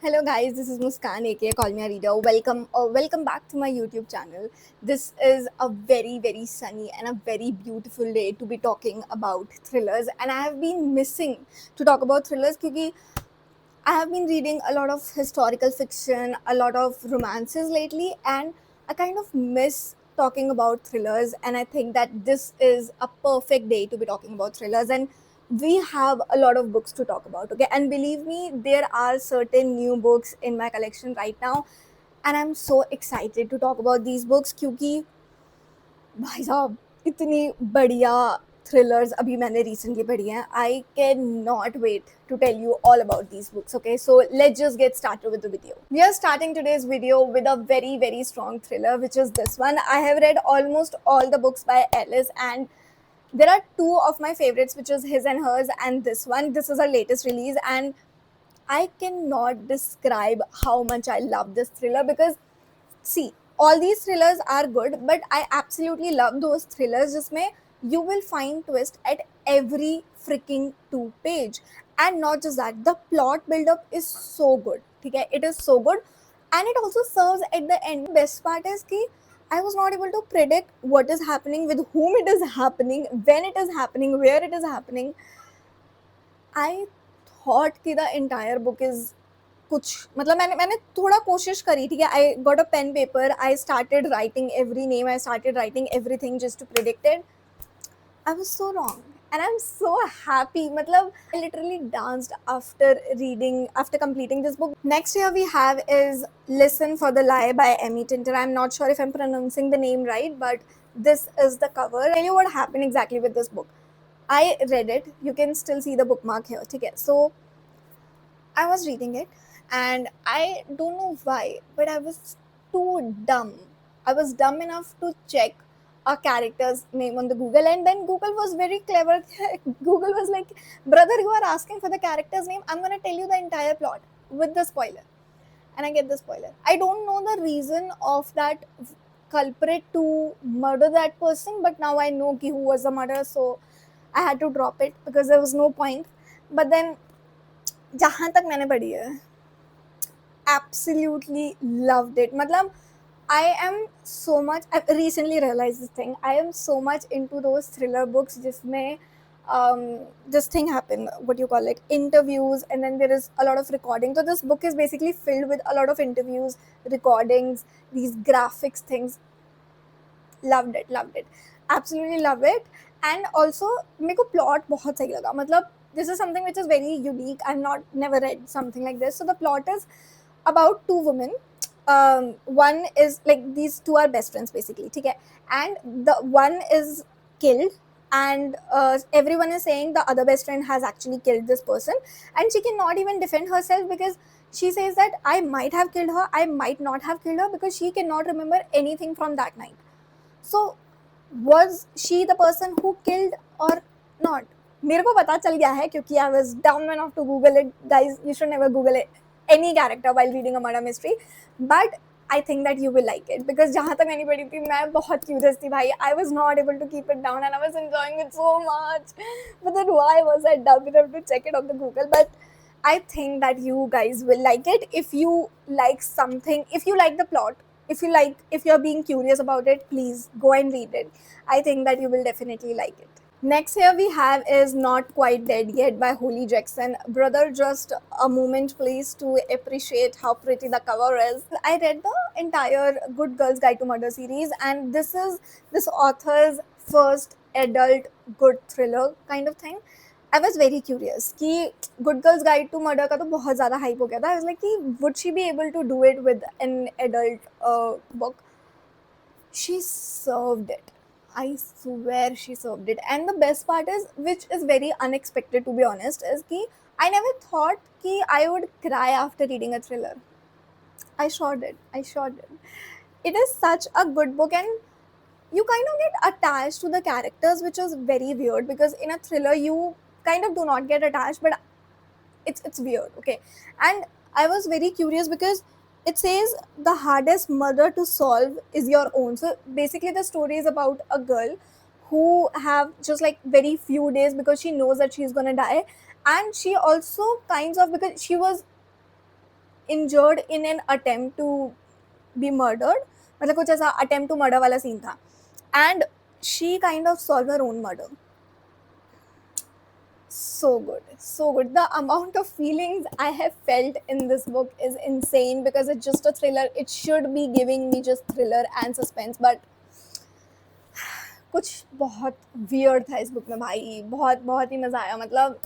Hello guys, this is Muskan aka Call Me a Reader. Welcome back to my YouTube channel. This is a very sunny and a very beautiful day to be talking about thrillers, and I have been missing to talk about thrillers because I have been reading a lot of historical fiction, a lot of romances lately, and I kind of miss talking about thrillers. And I think that this is a perfect day to be talking about thrillers. And we have a lot of books to talk about, okay? And believe me, there are certain new books in my collection right now, and I'm so excited to talk about these books क्योंकि भाई साहब इतनी बढ़िया thrillers अभी मैंने recently पढ़ी हैं. I cannot wait to tell you all about these books. Okay, so let's just get started with the video. We are starting today's video with a very strong thriller, which is this one. I have read almost all the books by Ellis, and there are two of my favorites, which is His and Hers, and this one. This is her latest release, and I cannot describe how much I love this thriller because see, all these thrillers are good, but I absolutely love those thrillers जिसमें you will find twist at every freaking two page. And not just that, the plot build up is so good. ठीक है, it is so good, and it also serves at the end. Best part is कि I was not able to predict what is happening, with whom it is happening, when it is happening, where it is happening. I thought कि the entire book is कुछ मतलब मैंने थोड़ा कोशिश करी, ठीक है. I got a pen paper, I started writing every name, I started writing everything just to predict it. I was so wrong and I'm so happy. Matlab, I literally danced after reading, after completing this book. Next here we have is Listen for the Lie by Emmy Tinter. I'm not sure if I'm pronouncing the name right, but this is the cover. I'll tell you what happened exactly with this book. I read it. You can still see the bookmark here. Okay, so I was reading it, and I don't know why, but I was too dumb. I was dumb enough to check a character's name on the Google, and then Google was very clever. Google was like, "Brother, you are asking for the character's name. I'm gonna tell you the entire plot with the spoiler." And I get the spoiler. I don't know the reason of that culprit to murder that person, but now I know who was the murderer, so I had to drop it because there was no point. But then जहाँ तक मैंने पढ़ी है, absolutely loved it. मतलब I am so much, I recently realized this thing, I am so much into those thriller books जिसमें this thing happen, what you call, like interviews, and then there is a lot of recording. So this book is basically filled with a lot of interviews, recordings, these graphics things. Loved it, absolutely love it. And also मेरे को plot बहुत सही लगा. मतलब this is something which is very unique. I've not never read something like this. So the plot is about two women. One is like, these two are best friends basically, ठीक है, and the one is killed, and everyone is saying the other best friend has actually killed this person, and she cannot even defend herself because she says that I might have killed her, I might not have killed her, because she cannot remember anything from that night. So was she the person who killed or not? मेरे को पता चल गया है क्योंकि I was dumb enough to Google it. Guys, you should never Google it, any character while reading a murder mystery. But I think that you will like it because जहाँ तक मैंने पढ़ी थी मैं बहुत curious थी भाई. I was not able to keep it down and I was enjoying it so much. But then why was I dumb enough to check it on the Google? But I think that you guys will like it if you like something, if you like the plot, if you're being curious about it, please go and read it. I think that you will definitely like it. Next here we have is Not Quite Dead Yet by Holly Jackson. Brother, just a moment please to appreciate how pretty the cover is. I read the entire Good Girls Guide to Murder series, and this is this author's first adult good thriller kind of thing. I was very curious कि Good Girls Guide to Murder का तो बहुत ज़्यादा hype हो गया था. I was like कि would she be able to do it with an adult book? She served it. I swear she served it. And the best part is, which is very unexpected to be honest, is कि I never thought कि I would cry after reading a thriller. I sure did. I sure did. It is such a good book, and you kind of get attached to the characters, which is very weird because in a thriller you kind of do not get attached, but it's weird, okay. And I was very curious because it says the hardest murder to solve is your own. So basically the story is about a girl who have just like very few days because she knows that she's gonna die, and she also kinds of, because she was injured in an attempt to be murdered, मतलब कुछ ऐसा attempt to murder वाला scene था, and she kind of solved her own murder. So good, so good. The amount of feelings I have felt in this book is insane because it's just a thriller. It should be giving me just thriller and suspense, but कुछ बहुत weird था इस book में भाई, बहुत बहुत ही मजा आया, मतलब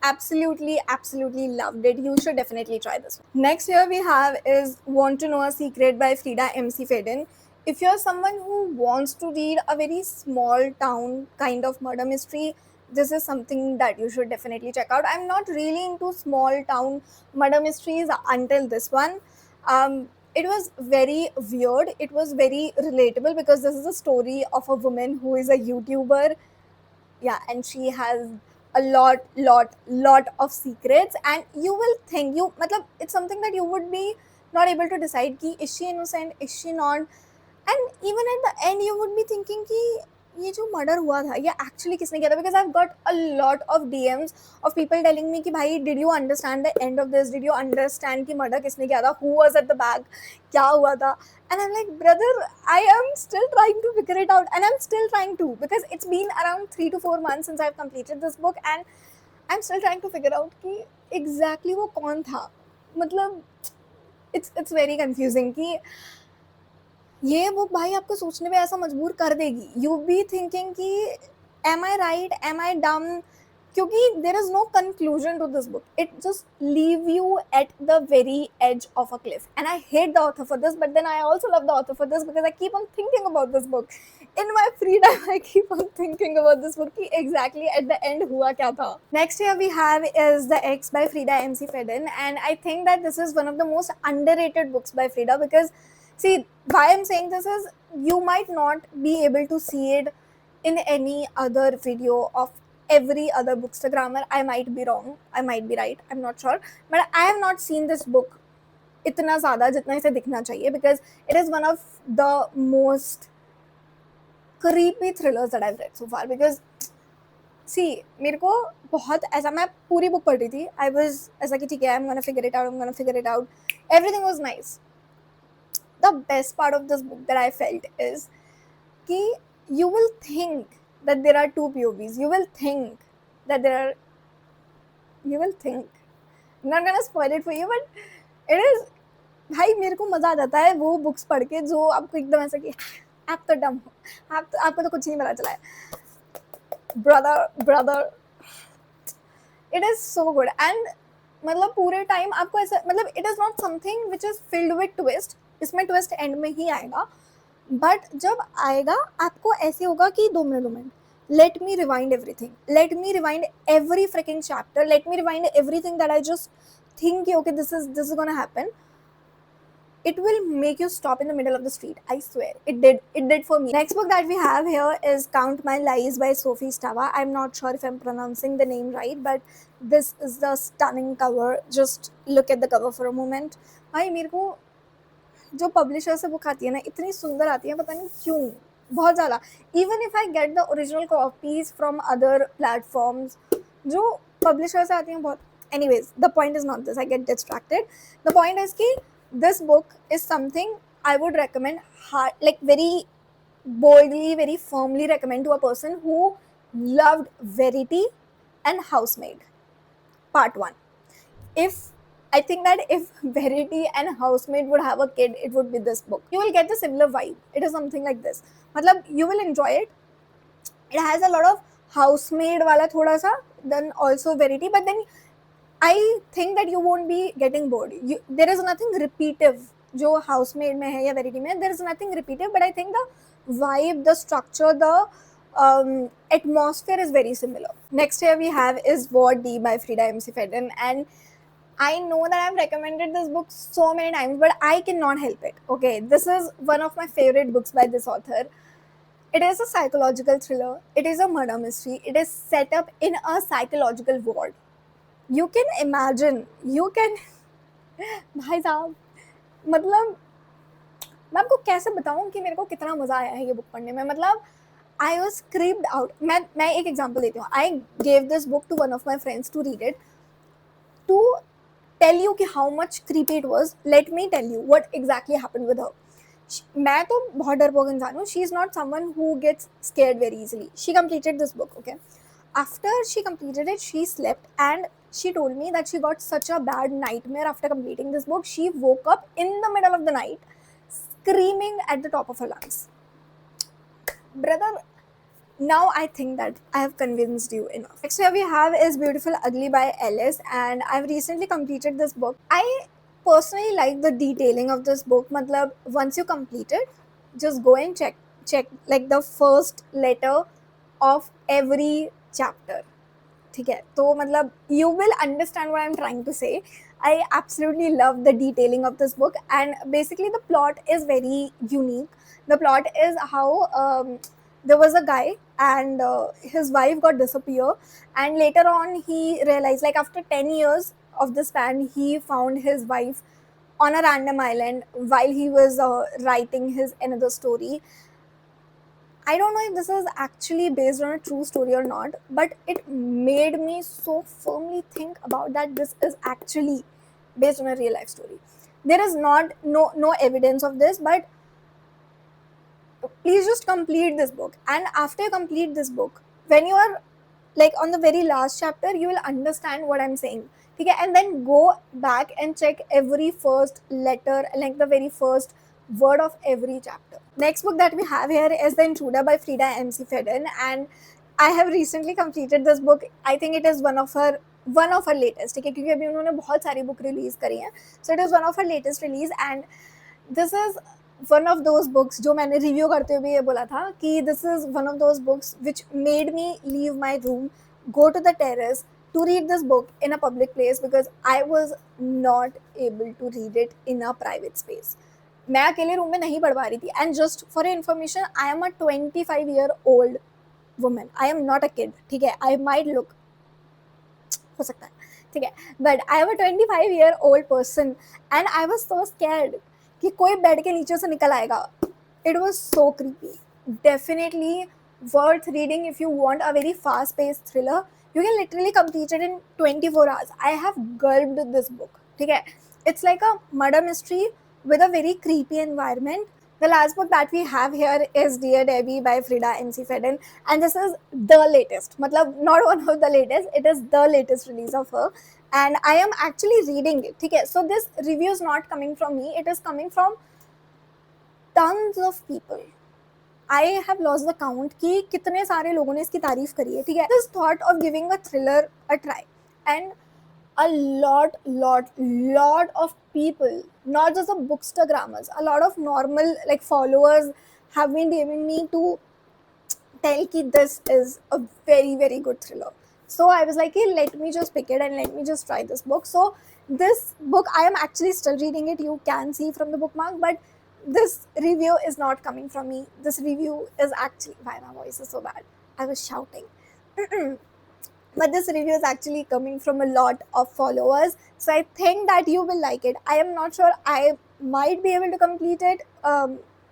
absolutely loved it. You should definitely try this one. Next here we have is Want to Know a Secret by Frida MC Faden. If you're someone who wants to read a very small town kind of murder mystery, this is something that you should definitely check out. I'm not really into small town murder mysteries until this one. It was very weird, it was very relatable because this is a story of a woman who is a YouTuber. Yeah, and she has a lot of secrets, and you will think, you matlab, it's something that you would be not able to decide ki is she innocent, is she not, and even at the end you would be thinking ki ये जो murder हुआ था ये actually किसने किया था, because I got a lot of DMs of people telling me कि भाई did you understand the end of this, did you understand कि मर्डर किसने किया था, who was at the back, क्या हुआ था. And I'm like, brother, I am still trying to figure it out, and I'm still trying to, because it's been around 3 to 4 months since I've completed this book, and I'm still trying to figure out कि exactly वो कौन था. मतलब it's very confusing कि ये book भाई आपको सोचने पे ऐसा मजबूर कर देगी. यू बी थिंकिंग कि am I right, am I dumb, क्योंकि there is no conclusion to this book. It just leave you at the very edge of a cliff, and I hate the author for this, but then I also love the author for this because I keep on thinking about this book. In my free time, I keep on thinking about this book, कि exactly at the end हुआ क्या था. Next here we have is The X by Frida MC Faden, and I think that this is one of the most underrated books by Frida because, see, why I'm saying this is you might not be able to see it in any other video of every other bookstagrammer. I might be wrong, I might be right, I'm not sure, but I have not seen this book इतना ज़्यादा जितना इसे दिखना चाहिए because it is one of the most creepy thrillers that I've read so far. Because see, मेरे को बहुत ऐसा, मैं पूरी बुक पढ़ रही थी, I was ऐसा कि ठीक है, I'm gonna figure it out, everything was nice. The best part of this book that I felt is कि you will think that there are two POVs, you will think I'm not gonna spoil it for you, but it is, भाई मेरे को मजा आ जाता है वो books पढ़ के जो आपको एकदम ऐसा कि आप तो डम हो, आपको तो कुछ नहीं पता चला है. Brother it is so good, and मतलब पूरे टाइम आपको ऐसा, मतलब it is not something which is filled with twist. इसमें ट्विस्ट एंड में ही आएगा, बट जब आएगा आपको ऐसे होगा कि 2 minute let me rewind everything, let me rewind every freaking chapter, let me rewind everything that I just think okay, this is gonna happen. It will make you stop in the middle of the street, I swear. It did for me. Next book that we have here is Count My Lies by Sophie Stava. I'm not sure if I'm pronouncing the name right, but this is the stunning cover. Just look at the cover for a moment. भाई मेरे को जो publisher से book आती है ना, इतनी सुंदर आती है, पता नहीं क्यों, बहुत ज़्यादा. Even if I get the original copies from other platforms, जो पब्लिशर से आती हैं बहुत. Anyways, the point is not this, I get distracted. The point is कि this book is something I would recommend hard, like very boldly, very firmly recommend to a person who loved Verity and Housemaid part 1. If I think that if Verity and Housemaid would have a kid, it would be this book. You will get the similar vibe. It is something like this. Matlab, you will enjoy it. It has a lot of Housemaid wala thoda sa, then also Verity, but then I think that you won't be getting bored. There is nothing repetitive जो Housemaid में है या Verity में. There is nothing repetitive, but I think the vibe, the structure, the atmosphere is very similar. Next here we have is Ward D by Frida MC Faden, and I know that I've recommended this book so many times, but I cannot help it. Okay, this is one of my favorite books by this author. It is a psychological thriller. It is a murder mystery. It is set up in a psychological ward. You can imagine, you can भाई साहब, मतलब मैं आपको कैसे बताऊं कि मेरे को कितना मज़ा आया है ये बुक पढ़ने में. मतलब आई वॉज क्रीप्ड आउट. मैं एक एग्जाम्पल देती हूँ. I gave this book to one of my friends to read it. To tell you कि how much creepy it was, let me tell you what exactly happened with her. मैं तो बहुत डरपोक इंसान हूँ. She is not someone who gets scared very easily. She completed this book, okay. After she completed it, she slept and she told me that she got such a bad nightmare after completing this book. She woke up in the middle of the night screaming at the top of her lungs. Brother, now I think that I have convinced you enough. Next here we have is Beautiful Ugly by Alice, and I've recently completed this book. I personally like the detailing of this book. Matlab, once you complete it, just go and check like the first letter of every chapter. ठीक है, तो मतलब you will understand what I'm trying to say. I absolutely love the detailing of this book, and basically the plot is very unique. The plot is how there was a guy and his wife got disappear, and later on he realized, like after 10 years of the span, he found his wife on a random island while he was writing his another story. I don't know if this is actually based on a true story or not, but it made me so firmly think about that this is actually based on a real life story. There is not no evidence of this, but please just complete this book. And after you complete this book, when you are like on the very last chapter, you will understand what I'm saying. Okay, and then go back and check every first letter, like the very first word of every chapter. Next book that we have here is The Intruder by Frida MC Fedden, and I have recently completed this book. I think it is one of her latest. ठीक है, क्योंकि अभी उन्होंने बहुत सारी book release करी हैं, so it is one of her latest release, and this is one of those books जो मैंने रिव्यू करते हुए ये बोला था कि this is one of those books which made me leave my room, go to the terrace to read this book in a public place because I was not able to read it in a private space. मैं अकेले room में नहीं पढ़ पा रही थी. And just for information, I am a 25-year-old woman. I am not a kid. ठीक है, आई माइट लुक, हो सकता है, ठीक है, but I am a 25-year-old person and I was so scared कि कोई बेड के नीचे से निकल आएगा. It was so creepy. Definitely worth reading if you want a very fast paced thriller. You can literally complete it in 24 hours. I have gulped this book. Okay, it's like a murder mystery with a very creepy environment. The last book that we have here is Dear Debbie by Frida MC Fedden, and this is the latest. Matlab, not one of the latest, it is the latest release of her, and I am actually reading it. Okay, so this review is not coming from me, it is coming from tons of people. I have lost the count कि कितने सारे लोगों ने इसकी तारीफ करी है. ठीक है, this thought of giving a thriller a try, and a lot of people, not just the bookstagrammers, a lot of normal like followers have been DMing me to tell कि this is a very good thriller. So I was like, hey, let me just pick it and let me just try this book. So this book, I am actually still reading it, you can see from the bookmark, but this review is not coming from me. This review is actually, why my voice is so bad, I was shouting. But this review is actually coming from a lot of followers, so I think that you will like it. I am not sure I might be able to complete it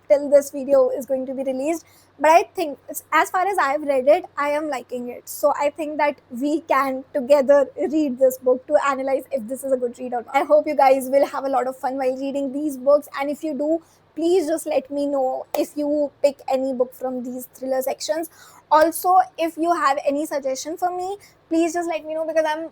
till this video is going to be released, but I think as far as I've read it, I am liking it. So I think that we can together read this book to analyze if this is a good read or not. I hope you guys will have a lot of fun while reading these books, and if you do, please just let me know if you pick any book from these thriller sections. Also, if you have any suggestion for me, please just let me know, because I'm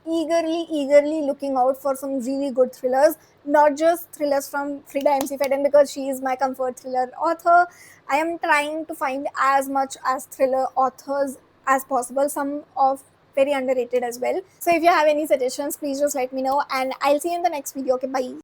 eagerly looking out for some really good thrillers, not just thrillers from Frida MC Fedden because she is my comfort thriller author. I am trying to find as much as thriller authors as possible, some of very underrated as well. So if you have any suggestions, please just let me know, and I'll see you in the next video. Okay, bye.